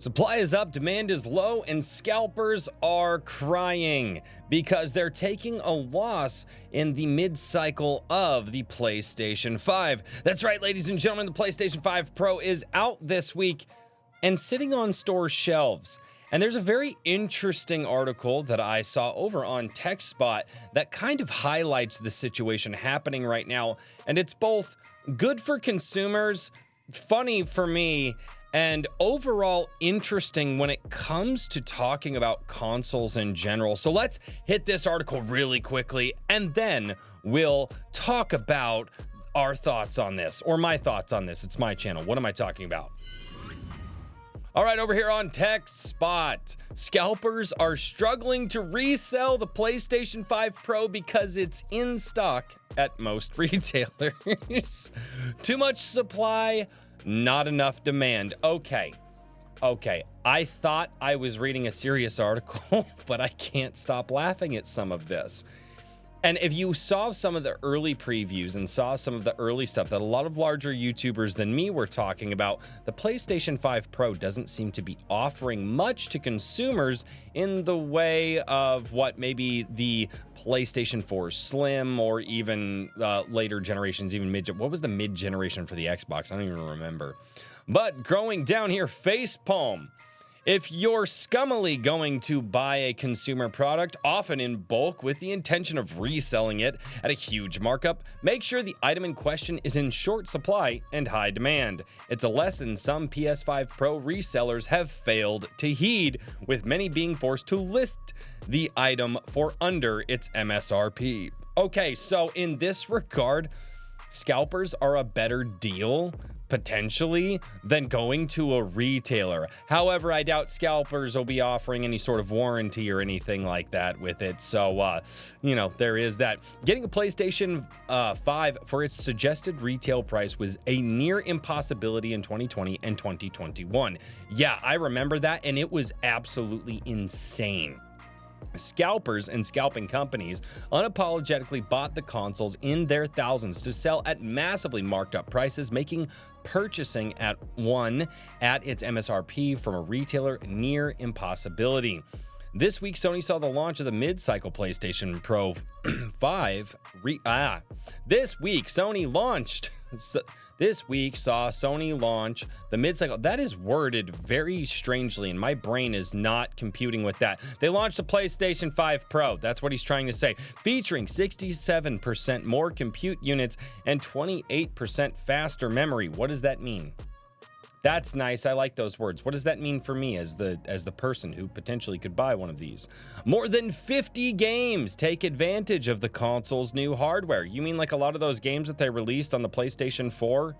Supply is up, demand is low, and scalpers are crying because they're taking a loss in the mid-cycle of the PlayStation 5. That's right, ladies and gentlemen, the PlayStation 5 Pro is out this week and sitting on store shelves. And there's a very interesting article that I saw over on TechSpot that kind of highlights the situation happening right now. And it's both good for consumers, funny for me, and overall interesting when it comes to talking about consoles in general. So let's hit this article really quickly, and then we'll talk about our thoughts on this, or my thoughts on this. It's my channel. What am I talking about? All right, over here on TechSpot, scalpers are struggling to resell the PlayStation 5 Pro because it's in stock at most retailers. Too much supply, not enough demand. Okay. I thought I was reading a serious article, but I can't stop laughing at some of this. And if you saw some of the early previews and saw some of the early stuff that a lot of larger YouTubers than me were talking about, the PlayStation 5 Pro doesn't seem to be offering much to consumers in the way of what maybe the PlayStation 4 Slim or even later generations, even what was the mid-generation for the Xbox? I don't even remember. But going down here, facepalm. If you're scummily going to buy a consumer product, often in bulk with the intention of reselling it at a huge markup, make sure the item in question is in short supply and high demand. It's a lesson some PS5 Pro resellers have failed to heed, with many being forced to list the item for under its MSRP. Okay, so in this regard, scalpers are a better deal potentially than going to a retailer. However, I doubt scalpers will be offering any sort of warranty or anything like that with it. So, there is that. Getting a PlayStation 5 for its suggested retail price was a near impossibility in 2020 and 2021. Yeah, I remember that, and it was absolutely insane. Scalpers and scalping companies unapologetically bought the consoles in their thousands to sell at massively marked up prices, making purchasing at its MSRP from a retailer near impossibility. This week, Sony saw the launch of the mid-cycle PlayStation Pro 5. This week saw Sony launch the mid-cycle. That is worded very strangely, and my brain is not computing with that. They launched the PlayStation 5 Pro. That's what he's trying to say. Featuring 67% more compute units and 28% faster memory. What does that mean? That's nice. I like those words. What does that mean for me as the person who potentially could buy one of these? More than 50 games take advantage of the console's new hardware. You mean like a lot of those games that they released on the PlayStation 4,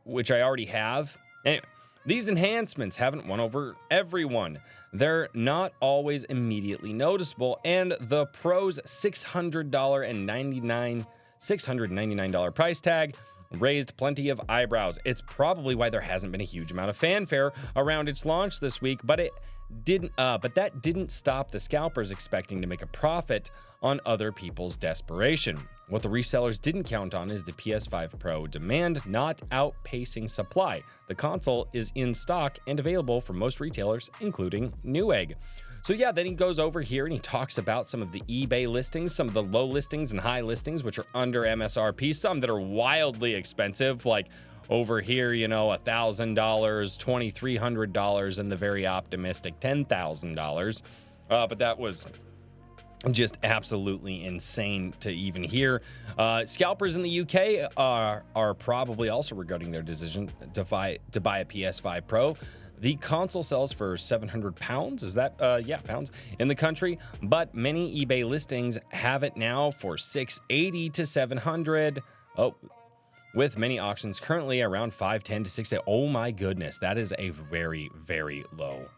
which I already have? Anyway, these enhancements haven't won over everyone. They're not always immediately noticeable, and the Pro's $699 price tag raised plenty of eyebrows. It's probably why there hasn't been a huge amount of fanfare around its launch this week, but that didn't stop the scalpers expecting to make a profit on other people's desperation. What the resellers didn't count on is the PS5 Pro demand not outpacing supply. The console is in stock and available from most retailers, including Newegg. So yeah, then he goes over here and he talks about some of the eBay listings, some of the low listings and high listings, which are under MSRP, some that are wildly expensive, like over here, $1,000, $2,300, and the very optimistic $10,000. But that was just absolutely insane to even hear. Scalpers in the UK are probably also regretting their decision to buy a PS5 Pro. The console sells for £700. Is that pounds in the country? But many eBay listings have it now for $680 to $700. With many auctions currently around $510 to $680. Oh my goodness, that is a very, very low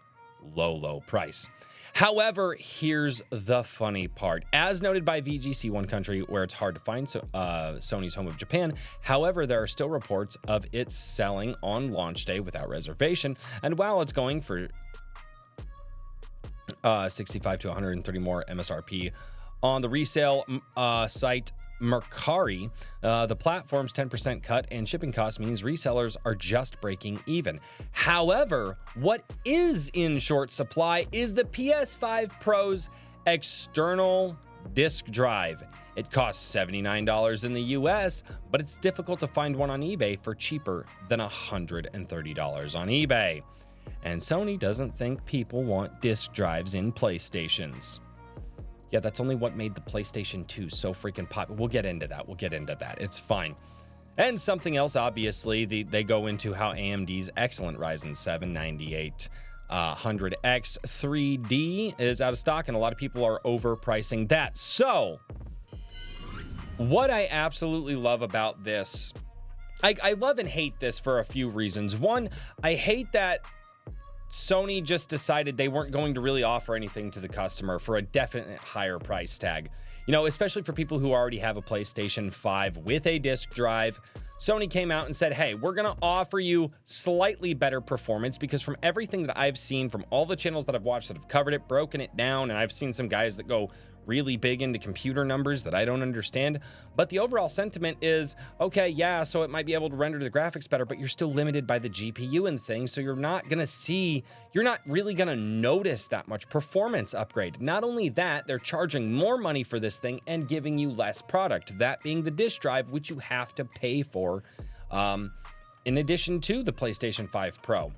price. However, here's the funny part. As noted by VGC, one country where it's hard to find Sony's home of Japan, however, there are still reports of it selling on launch day without reservation. And while it's going for 65 to 130 more MSRP on the resale site Mercari, the platform's 10% cut and shipping costs means resellers are just breaking even. However, what is in short supply is the PS5 Pro's external disk drive. It costs $79 in the US, but it's difficult to find one on eBay for cheaper than $130 on eBay. And Sony doesn't think people want disk drives in PlayStations. Yeah, that's only what made the PlayStation 2 so freaking popular. We'll get into that. It's fine. And something else, obviously, they go into how AMD's excellent Ryzen 7 9800X 3D is out of stock, and a lot of people are overpricing that. So, what I absolutely love about this, I love and hate this for a few reasons. One, I hate that Sony just decided they weren't going to really offer anything to the customer for a definite higher price tag. You know, especially for people who already have a PlayStation 5 with a disk drive. Sony came out and said, hey, we're going to offer you slightly better performance, because from everything that I've seen from all the channels that I've watched that have covered it, broken it down, and I've seen some guys that go really big into computer numbers that I don't understand. But the overall sentiment is, okay, yeah, so it might be able to render the graphics better, but you're still limited by the GPU and things. So you're not really gonna notice that much performance upgrade. Not only that, they're charging more money for this thing and giving you less product, that being the disk drive, which you have to pay for, in addition to the PlayStation 5 Pro.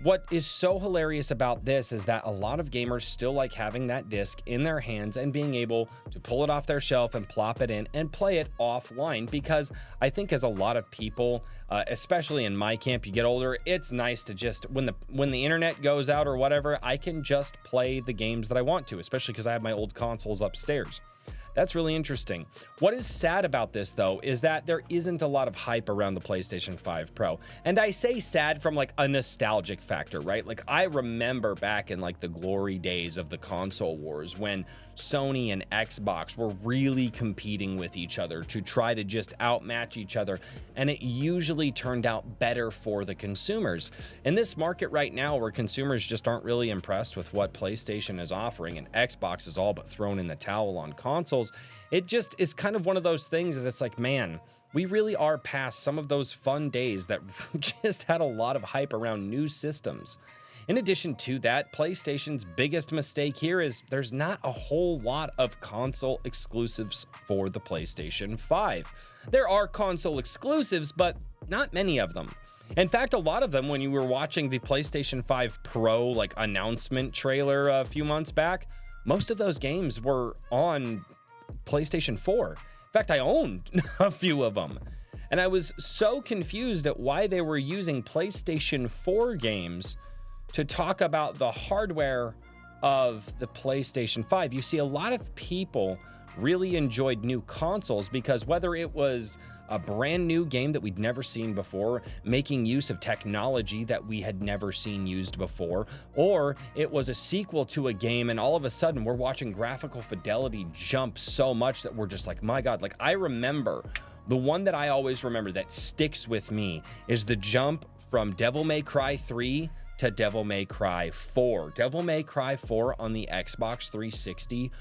What is so hilarious about this is that a lot of gamers still like having that disc in their hands and being able to pull it off their shelf and plop it in and play it offline, because I think as a lot of people, especially in my camp, you get older, it's nice to just, when the internet goes out or whatever, I can just play the games that I want to, especially because I have my old consoles upstairs. That's really interesting. What is sad about this, though, is that there isn't a lot of hype around the PlayStation 5 Pro. And I say sad from like a nostalgic factor, right? Like, I remember back in like the glory days of the console wars when Sony and Xbox were really competing with each other to try to just outmatch each other. And it usually turned out better for the consumers. In this market right now, where consumers just aren't really impressed with what PlayStation is offering and Xbox is all but thrown in the towel on consoles, it just is kind of one of those things that it's like, man, we really are past some of those fun days that just had a lot of hype around new systems. In addition to that, PlayStation's biggest mistake here is there's not a whole lot of console exclusives for the PlayStation 5. There are console exclusives, but not many of them. In fact, a lot of them, when you were watching the PlayStation 5 Pro like announcement trailer a few months back, most of those games were on PlayStation 4. In fact, I owned a few of them. And I was so confused at why they were using PlayStation 4 games to talk about the hardware of the PlayStation 5. You see, a lot of people really enjoyed new consoles because whether it was a brand new game that we'd never seen before, making use of technology that we had never seen used before, or it was a sequel to a game and all of a sudden we're watching graphical fidelity jump so much that we're just like, my God. Like, I remember, the one that I always remember that sticks with me is the jump from Devil May Cry 3 to Devil May Cry 4. Devil May Cry 4 on the Xbox 360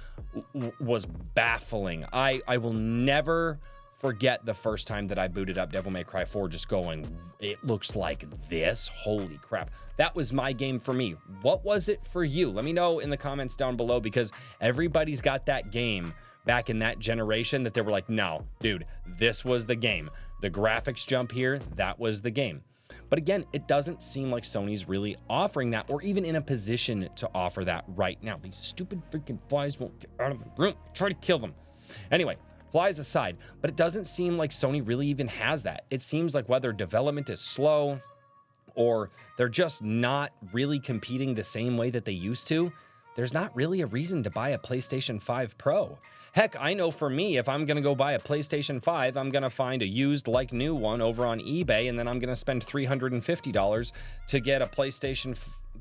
was baffling. I will never forget the first time that I booted up Devil May Cry 4 just going, it looks like this? Holy crap. That was my game for me. What was it for you? Let me know in the comments down below, because everybody's got that game back in that generation that they were like, no, dude, this was the game. The graphics jump here, that was the game. But again, it doesn't seem like Sony's really offering that or even in a position to offer that right now. These stupid freaking flies won't get out of the room. Try to kill them. Anyway, flies aside, but it doesn't seem like Sony really even has that. It seems like whether development is slow or they're just not really competing the same way that they used to, there's not really a reason to buy a PlayStation 5 Pro. Heck, I know for me, if I'm going to go buy a PlayStation 5, I'm going to find a used like new one over on eBay, and then I'm going to spend $350 to get a PlayStation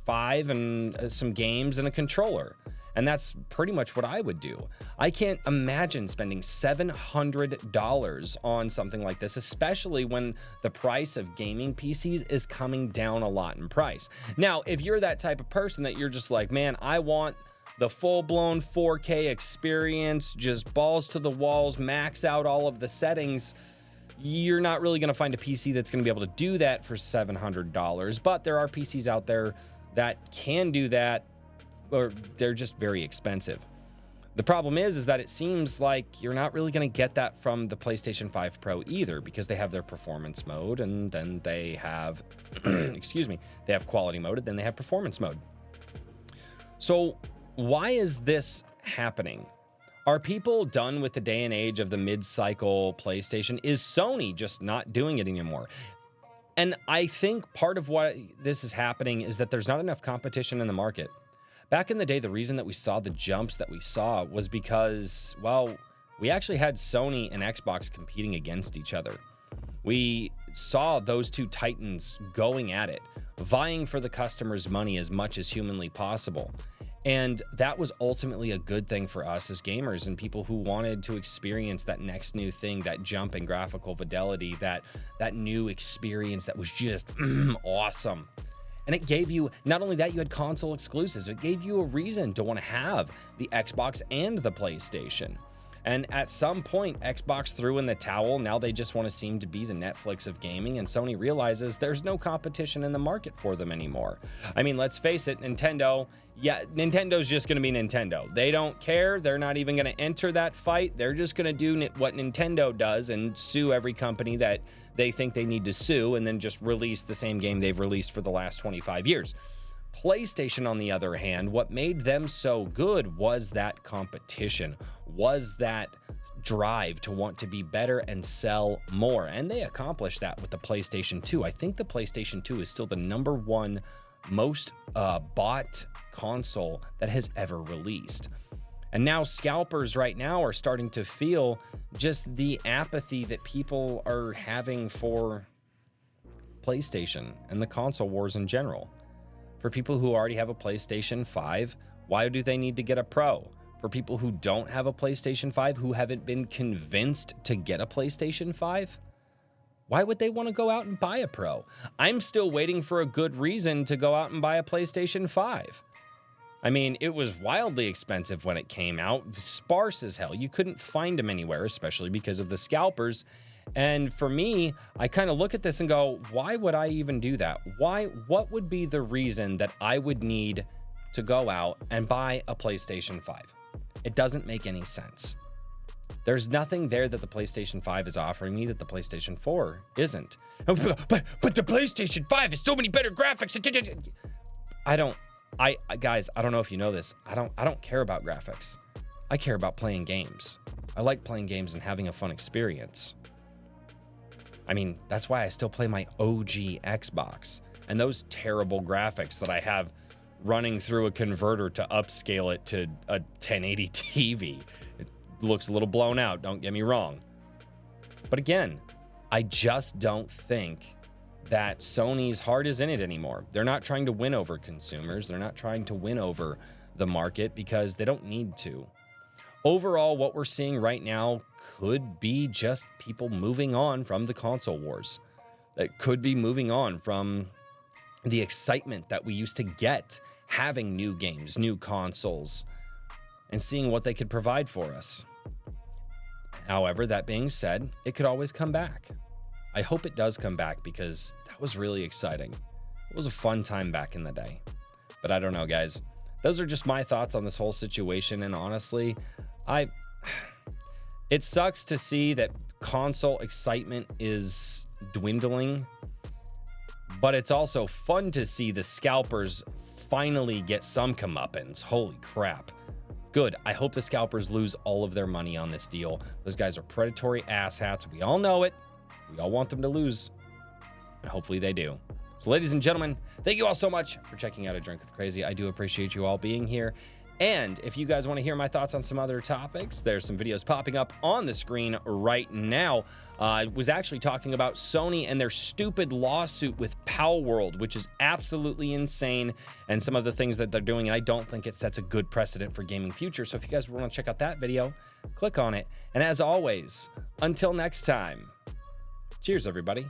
5 and some games and a controller. And that's pretty much what I would do. I can't imagine spending $700 on something like this, especially when the price of gaming PCs is coming down a lot in price. Now, if you're that type of person that you're just like, man, I want the full-blown 4K experience, just balls to the walls, max out all of the settings, you're not really going to find a PC that's going to be able to do that for $700. But there are PCs out there that can do that, or they're just very expensive. The problem is that it seems like you're not really going to get that from the PlayStation 5 Pro either, because they have their performance mode, and then they have, excuse me, they have quality mode, and then they have performance mode. So why is this happening? Are people done with the day and age of the mid-cycle PlayStation? Is Sony just not doing it anymore? And I think part of what this is happening is that there's not enough competition in the market. Back in the day, the reason that we saw the jumps that we saw was because, well, we actually had Sony and Xbox competing against each other. We saw those two titans going at it, vying for the customer's money as much as humanly possible. And that was ultimately a good thing for us as gamers and people who wanted to experience that next new thing, that jump in graphical fidelity, that new experience that was just awesome. And it gave you, not only that, you had console exclusives, it gave you a reason to want to have the Xbox and the PlayStation. And at some point, Xbox threw in the towel. Now they just want to seem to be the Netflix of gaming, and Sony realizes there's no competition in the market for them anymore. I mean, let's face it, Nintendo's just going to be Nintendo. They don't care. They're not even going to enter that fight. They're just going to do what Nintendo does and sue every company that they think they need to sue, and then just release the same game they've released for the last 25 years. PlayStation, on the other hand, what made them so good was that competition, was that drive to want to be better and sell more. And they accomplished that with the PlayStation 2. I think the PlayStation 2 is still the #1 most bought console that has ever released. And now scalpers right now are starting to feel just the apathy that people are having for PlayStation and the console wars in general. For people who already have a PlayStation 5, why do they need to get a Pro? For people who don't have a PlayStation 5, who haven't been convinced to get a PlayStation 5, why would they want to go out and buy a Pro? I'm still waiting for a good reason to go out and buy a PlayStation 5. I mean, it was wildly expensive when it came out, sparse as hell. You couldn't find them anywhere, especially because of the scalpers. And for me, I kind of look at this and go, why would I even do that? What would be the reason that I would need to go out and buy a PlayStation 5? It doesn't make any sense. There's nothing there that the PlayStation 5 is offering me that the PlayStation 4 isn't. But the PlayStation 5 has so many better graphics. Guys, I don't know if you know this. I don't care about graphics. I care about playing games. I like playing games and having a fun experience. I mean, that's why I still play my OG Xbox. And those terrible graphics that I have running through a converter to upscale it to a 1080 TV. It looks a little blown out, don't get me wrong. But again, I just don't think that Sony's heart is in it anymore. They're not trying to win over consumers. They're not trying to win over the market because they don't need to. Overall, what we're seeing right now could be just people moving on from the console wars. That could be moving on from the excitement that we used to get having new games, new consoles, and seeing what they could provide for us. However, that being said, it could always come back. I hope it does come back because that was really exciting. It was a fun time back in the day. But I don't know, guys. Those are just my thoughts on this whole situation, and honestly, it sucks to see that console excitement is dwindling, but it's also fun to see the scalpers finally get some comeuppance. Holy crap. Good. I hope the scalpers lose all of their money on this deal. Those guys are predatory asshats. We all know it. We all want them to lose, and hopefully they do. So ladies and gentlemen, thank you all so much for checking out A Drink with Crazy. I do appreciate you all being here. And if you guys want to hear my thoughts on some other topics, there's some videos popping up on the screen right now. I was actually talking about Sony and their stupid lawsuit with Pal World, which is absolutely insane, and some of the things that they're doing, and I don't think it sets a good precedent for gaming future. So if you guys want to check out that video, click on it. And as always, until next time, cheers, everybody.